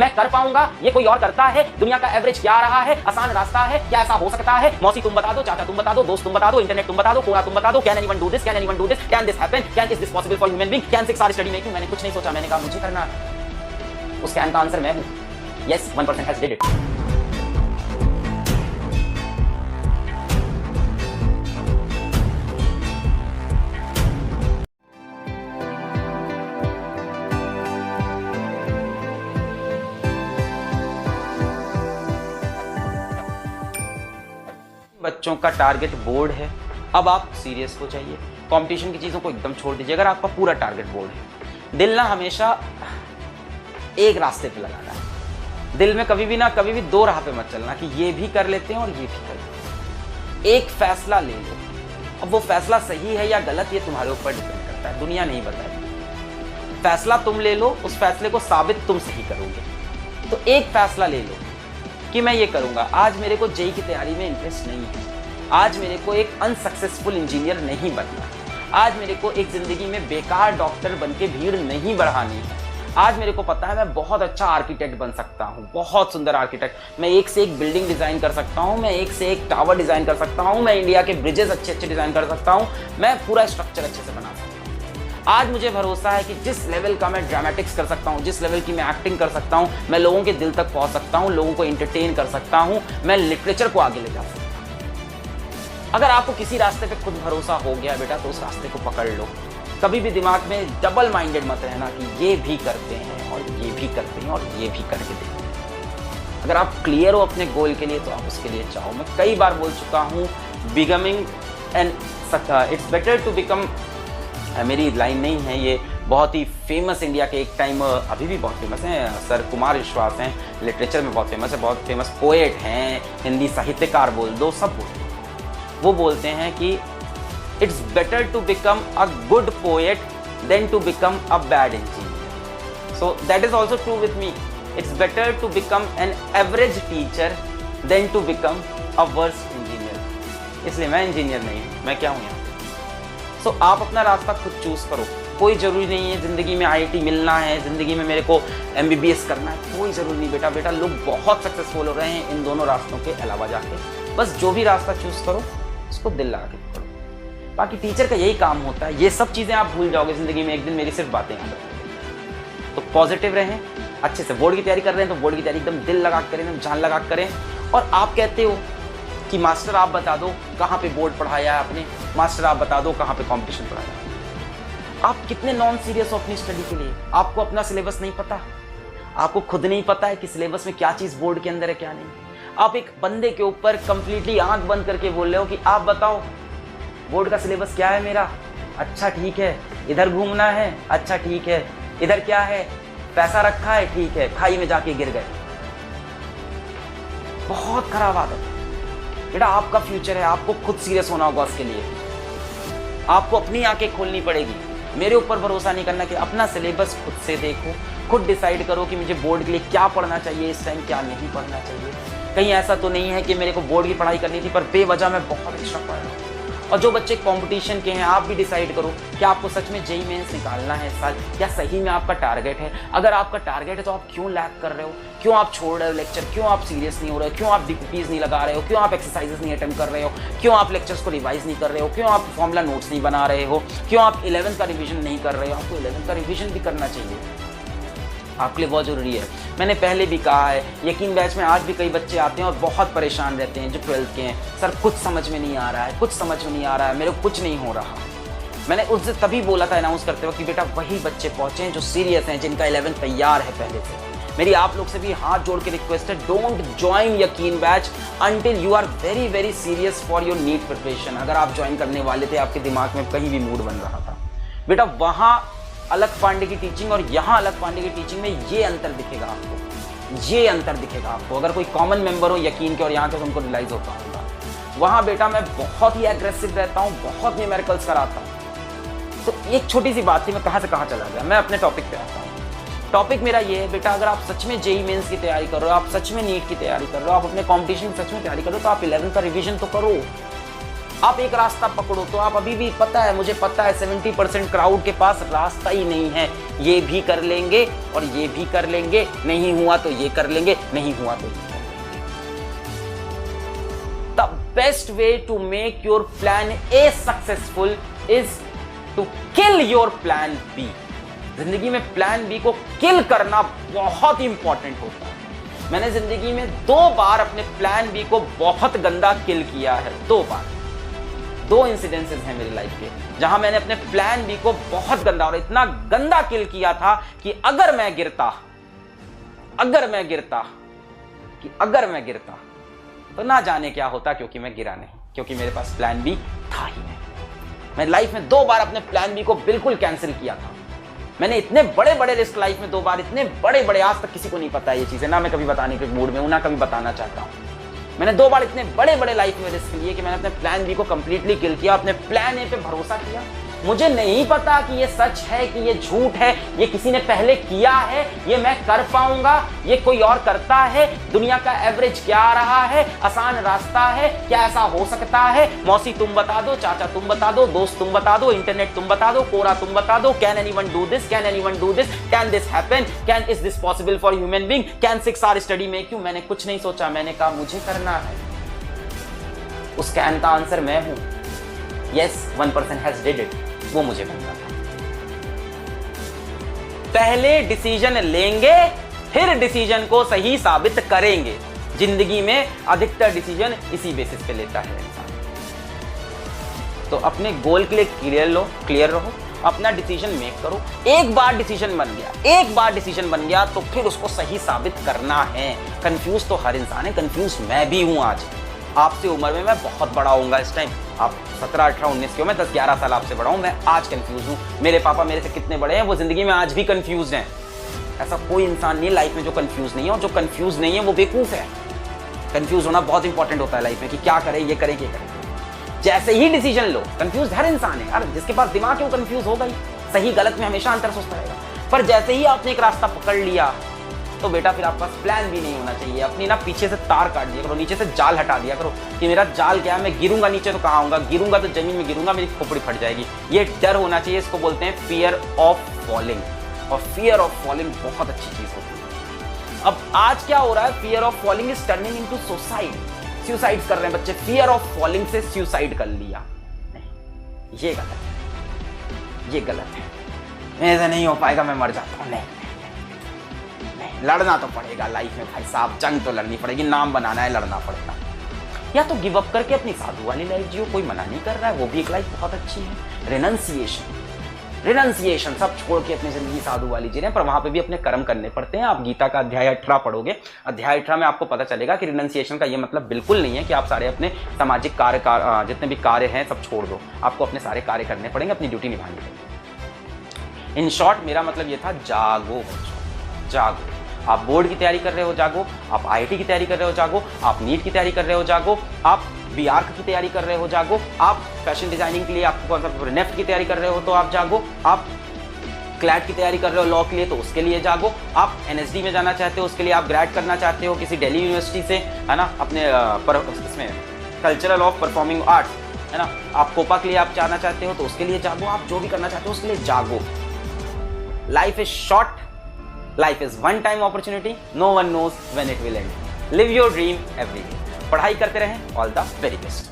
मैं कर पाऊंगा, ये कोई और करता है, दुनिया का एवरेज क्या रहा है, आसान रास्ता है, क्या ऐसा हो सकता है? मौसी तुम बता दो, चाचा तुम बता दो, दोस्त तुम बता दो, इंटरनेट तुम बता दो, कोरा तुम बता दो, can anyone do this, can anyone do this, can this happen, can is this possible for human being, can 6 hour study making. मैंने कुछ नहीं सोचा, मैंने कहा मुझे करना है। उस कैन का आंसर मैं हूं। Yes, 1% has did it. बच्चों का टारगेट बोर्ड है, अब आप सीरियस हो जाइए, कंपटीशन की चीज़ों को एकदम छोड़ दीजिए। अगर आपका पूरा टारगेट बोर्ड है, दिल ना हमेशा एक रास्ते पे लगाना है। दिल में कभी भी दो राह पे मत चलना कि ये भी कर लेते हैं और ये भी कर लेते हैं। एक फैसला ले लो, अब वो फैसला सही है या गलत ये तुम्हारे ऊपर डिपेंड करता है, दुनिया नहीं बताएगी। फैसला तुम ले लो, उस फैसले को साबित तुम सही करोगे। तो एक फैसला ले लो कि मैं ये करूंगा। आज मेरे को जेईई की तैयारी में इंटरेस्ट नहीं है, आज मेरे को एक अनसक्सेसफुल इंजीनियर नहीं बनना, आज मेरे को एक जिंदगी में बेकार डॉक्टर बन के भीड़ नहीं बढ़ानी है, आज मेरे को पता है मैं बहुत अच्छा आर्किटेक्ट बन सकता हूँ, बहुत सुंदर आर्किटेक्ट, मैं एक से एक बिल्डिंग डिजाइन कर सकता हूँ, मैं एक से एक टावर डिजाइन कर सकता हूँ, मैं इंडिया के ब्रिजेस अच्छे अच्छे डिजाइन कर सकता हूँ, मैं पूरा स्ट्रक्चर अच्छे से बना सकता हूँ। आज मुझे भरोसा है कि जिस लेवल का मैं ड्रामेटिक्स कर सकता हूँ, जिस लेवल की मैं एक्टिंग कर सकता हूँ, मैं लोगों के दिल तक पहुँच सकता हूँ, लोगों को एंटरटेन कर सकता हूँ, मैं लिटरेचर को आगे ले जा सकता हूँ। अगर आपको किसी रास्ते पे खुद भरोसा हो गया बेटा, तो उस रास्ते को पकड़ लो। कभी भी दिमाग में डबल माइंडेड मत रहना कि ये भी करते हैं और ये भी करते हैं और ये भी करके देखते हैं। अगर आप क्लियर हो अपने गोल के लिए तो आप उसके लिए चाहो। मैं कई बार बोल चुका हूँ, becoming and it's better to become, मेरी लाइन नहीं है ये, बहुत ही फेमस इंडिया के एक टाइम, अभी भी बहुत फेमस हैं, सर कुमार विश्वास हैं, लिटरेचर में बहुत फेमस है, बहुत फेमस पोएट हैं, हिंदी साहित्यकार बोल दो, सब बोल दो। वो बोलते हैं कि it's better to become a good poet than to become a bad engineer. So that is also true with me. It's better to become an average teacher than to become a worst engineer. इसलिए मैं engineer नहीं हूँ, मैं क्या हूँ यहाँ। सो आप अपना रास्ता खुद चूज करो। कोई जरूरी नहीं है जिंदगी में IIT मिलना है, जिंदगी में मेरे को MBBS करना है, कोई जरूरी नहीं बेटा। बेटा लोग बहुत सक्सेसफुल हो रहे हैं इन दोनों रास्तों के अलावा जाके। बस जो भी रास्ता चूज करो उसको दिल लगा के पढ़ो। बाकी टीचर का यही काम होता है, ये सब चीजें आप भूल जाओगे जिंदगी में, एक दिन मेरी सिर्फ बातें याद रखेंगे। तो पॉजिटिव रहें, अच्छे से बोर्ड की तैयारी कर रहे हैं तो बोर्ड की तैयारी एकदम दिल लगा करें, एकदम जान लगा करें। और आप कहते हो कि मास्टर आप बता दो कहाँ पे बोर्ड पढ़ाया है आपने, मास्टर आप बता दो कहाँ पे कंपटीशन पढ़ाया। आप कितने नॉन सीरियस हो अपनी स्टडी के लिए? आपको अपना सिलेबस नहीं पता, आपको खुद नहीं पता है कि सिलेबस में क्या चीज बोर्ड के अंदर है क्या नहीं। आप एक बंदे के ऊपर कंप्लीटली आंख बंद करके बोल रहे हो कि आप बताओ बोर्ड का सिलेबस क्या है मेरा। अच्छा ठीक है, इधर घूमना है, अच्छा ठीक है, इधर क्या है, पैसा रखा है, ठीक है, खाई में जाके गिर गए। बहुत खराब आदत बेटा। आपका फ्यूचर है, आपको खुद सीरियस होना होगा उसके लिए, आपको अपनी आंखें खोलनी पड़ेगी। मेरे ऊपर भरोसा नहीं करना कि अपना सिलेबस खुद से देखो, खुद डिसाइड करो कि मुझे बोर्ड के लिए क्या पढ़ना चाहिए इस टाइम, क्या नहीं पढ़ना चाहिए। कहीं ऐसा तो नहीं है कि मेरे को बोर्ड की पढ़ाई करनी थी पर बेवजह मैं बहुत एक्स्ट्रा पढ़ रहा हूँ। और जो बच्चे कंपटीशन के हैं, आप भी डिसाइड करो कि आपको सच में जेईई मेंस निकालना है इस साल, क्या सही में आपका टारगेट है। अगर आपका टारगेट है तो आप क्यों लैग कर रहे हो, क्यों आप छोड़ रहे हो लेक्चर, क्यों आप सीरियस नहीं हो रहे हो, क्यों आप DPPs नहीं लगा रहे हो, क्यों आप एक्सरसाइजेस नहीं अटेम्प्ट कर रहे हो, क्यों आप लेक्चर्स को रिवाइज नहीं कर रहे हो, क्यों आप फॉर्मूला नोट्स नहीं बना रहे हो, क्यों आप 11th का रिविजन नहीं कर रहे हो। आपको 11th का रिविजन भी करना चाहिए, आपके लिए बहुत जरूरी है। मैंने पहले भी कहा है, यकीन बैच में आज भी कई बच्चे आते हैं और बहुत परेशान रहते हैं जो 12th के हैं। सर कुछ समझ में नहीं आ रहा है, कुछ समझ में नहीं आ रहा है, मेरे को कुछ नहीं हो रहा। मैंने उससे तभी बोला था अनाउंस करते हुए कि बेटा वही बच्चे पहुंचे हैं जो सीरियस हैं, जिनका 11th तैयार है पहले से। मेरी आप लोग से भी हाथ जोड़ के रिक्वेस्ट है, don't join Yakeen batch until you are very very serious for your NEET preparation. अगर आप ज्वाइन करने वाले थे, आपके दिमाग में कहीं भी मूड बन रहा था, बेटा वहां अलग पांडे की टीचिंग और यहाँ अलग पांडे की टीचिंग में ये अंतर दिखेगा आपको, ये अंतर दिखेगा आपको। अगर कोई कॉमन मेंबर हो यकीन के और यहाँ के तो उनको रियलाइज होता होगा। वहाँ बेटा मैं बहुत ही एग्रेसिव रहता हूँ, बहुत न्यूमेरिकल्स कराता हूँ। तो एक छोटी सी बात थी, मैं कहाँ से कहाँ चला गया। मैं अपने टॉपिक पे आता हूँ। टॉपिक मेरा ये है बेटा, अगर आप सच में जेईई मेंस की तैयारी कर रहे हो, आप सच में नीट की तैयारी कर रहे हो, आप अपने कॉम्पिटिशन की सच में तैयारी कर रहे हो, तो आप 11th का रिविजन तो करो। आप एक रास्ता पकड़ो तो आप अभी भी, पता है, मुझे पता है 70% क्राउड के पास रास्ता ही नहीं है, ये भी कर लेंगे और ये भी कर लेंगे, नहीं हुआ तो ये कर लेंगे, नहीं हुआ तो ये कर लेंगे। The best way to make your plan A successful is to kill your plan B. जिंदगी में प्लान बी को किल करना बहुत इंपॉर्टेंट होता है। मैंने जिंदगी में 2 बार अपने प्लान बी को बहुत गंदा किल किया है, 2 बार। 2 इंसिडेंसेस हैं मेरी लाइफ के जहां मैंने अपने प्लान बी को बहुत गंदा और इतना गंदा किल किया था कि अगर मैं गिरता तो ना जाने क्या होता, क्योंकि मैं गिरा नहीं, क्योंकि मेरे पास प्लान बी था ही नहीं। मैं लाइफ में 2 बार अपने प्लान बी को बिल्कुल कैंसिल किया था। मैंने इतने बड़े बड़े रिस्क लाइफ में 2 बार, इतने बड़े बड़े, आज तक किसी को नहीं पता ये चीजें, ना मैं कभी बताने के मूड में हूं, ना कभी बताना चाहता हूं। मैंने 2 बार इतने बड़े बड़े लाइफ में रिस्क लिए कि मैंने अपने प्लान बी को कंप्लीटली किल किया, अपने प्लान ए पे भरोसा किया। मुझे नहीं पता कि ये सच है कि ये झूठ है, ये किसी ने पहले किया है, ये मैं कर पाऊंगा, ये कोई और करता है, दुनिया का एवरेज क्या आ रहा है, आसान रास्ता है, क्या ऐसा हो सकता है, मौसी तुम बता दो, चाचा तुम बता दो, दोस्त तुम बता दो, इंटरनेट तुम बता दो, कोरा तुम बता दो, can anyone do this, can anyone do this, can this happen, can is this possible for human being, can 6 hour study make you. मैंने कुछ नहीं सोचा, मैंने कहा मुझे करना है। उस कैन का आंसर मैं हूं। यस, 1% हैज डिड इट, वो मुझे बनना था। पहले डिसीजन लेंगे, फिर डिसीजन को सही साबित करेंगे। जिंदगी में अधिकतर डिसीजन इसी बेसिस पे लेता है इंसान। तो अपने गोल के लिए क्लियर रहो, अपना डिसीजन मेक करो। एक बार डिसीजन बन गया तो फिर उसको सही साबित करना है। कंफ्यूज तो हर इंसान है, कंफ्यूज मैं भी हूं। आज आपसे उम्र में मैं बहुत बड़ा होऊंगा इस टाइम, आप 17, 18, 19 के हो, मैं 10, 11 साल आपसे बड़ा हूं। मैं आज कंफ्यूज हूं। मेरे पापा मेरे से कितने बड़े हैं, वो जिंदगी में आज भी कंफ्यूज हैं। ऐसा कोई इंसान नहीं है लाइफ में जो कंफ्यूज नहीं है, और जो कंफ्यूज नहीं है वो बेवकूफ है। कंफ्यूज होना बहुत इंपॉर्टेंट होता है लाइफ में कि क्या करें, ये करें, ये करें। जैसे ही डिसीजन लो, कंफ्यूज हर इंसान है यार, जिसके पास दिमाग है वो कंफ्यूज होगा ही। सही गलत में हमेशा अंतर सोचता रहेगा। पर जैसे ही आपने एक रास्ता पकड़ लिया तो बेटा फिर आपके पास प्लान भी नहीं होना चाहिए। अपनी ना पीछे से तार काट दिया करो, नीचे से जाल हटा दिया करो कि मेरा जाल क्या है, मैं गिरूंगा नीचे तो कहाँ आऊंगा, गिरूंगा तो जमीन में गिरूंगा, मेरी खोपड़ी फट जाएगी। ये डर होना चाहिए, इसको बोलते हैं फियर ऑफ फॉलिंग। और फियर ऑफ फॉलिंग बहुत अच्छी चीज होती है। अब आज क्या हो रहा है, fear of falling is turning into suicide. Suicide कर रहे हैं बच्चे, फियर ऑफ फॉलिंग से सुसाइड कर लिया। नहीं, ये गलत है। ऐसा नहीं हो पाएगा, मैं मर जाता हूं। नहीं, लड़ना तो पड़ेगा लाइफ में भाई साहब, जंग तो लड़नी पड़ेगी, नाम बनाना है, लड़ना पड़ेगा। या तो गिव अप करके अपनी साधु वाली लाइफ जियो, कोई मना नहीं कर रहा है, वो भी एक लाइफ बहुत अच्छी है। रिनंसिएशन सब छोड़ के अपनी जिंदगी साधु वाली जी रहे हैं, पर वहां पे भी अपने कर्म करने पड़ते हैं। आप गीता का अध्याय 18 पढ़ोगे, अध्याय 18 में आपको पता चलेगा कि रिनंसिएशन का ये मतलब बिल्कुल नहीं है कि आप सारे अपने सामाजिक कार्य जितने भी कार्य हैं सब छोड़ दो। आपको अपने सारे कार्य करने पड़ेंगे, अपनी ड्यूटी निभानी पड़ेगी। इन शॉर्ट मेरा मतलब ये था, जागो बच्चों, जागो। आप बोर्ड की तैयारी कर रहे हो, जागो। आप आईआईटी की तैयारी कर रहे हो, जागो। आप नीट की तैयारी कर रहे हो, जागो। आप बीआर्क की तैयारी कर रहे हो, जागो। आप फैशन डिजाइनिंग के लिए आप कौन सा नेफ्ट की तैयारी कर रहे हो तो आप जागो। आप क्लैट की तैयारी कर रहे हो लॉ के लिए तो उसके लिए जागो। आप एनएसडी में जाना चाहते हो, उसके लिए आप ग्रेड करना चाहते हो किसी दिल्ली यूनिवर्सिटी से, है ना, अपने इसमें कल्चरल ऑफ परफॉर्मिंग आर्ट्स, है ना, आप कोपा के लिए आप जाना चाहते हो तो उसके लिए जागो। आप जो भी करना चाहते हो उसके लिए जागो। Life is short, life is one time opportunity, no one knows when it will end. Live your dream every day. पढ़ाई करते रहें, ऑल द वेरी बेस्ट।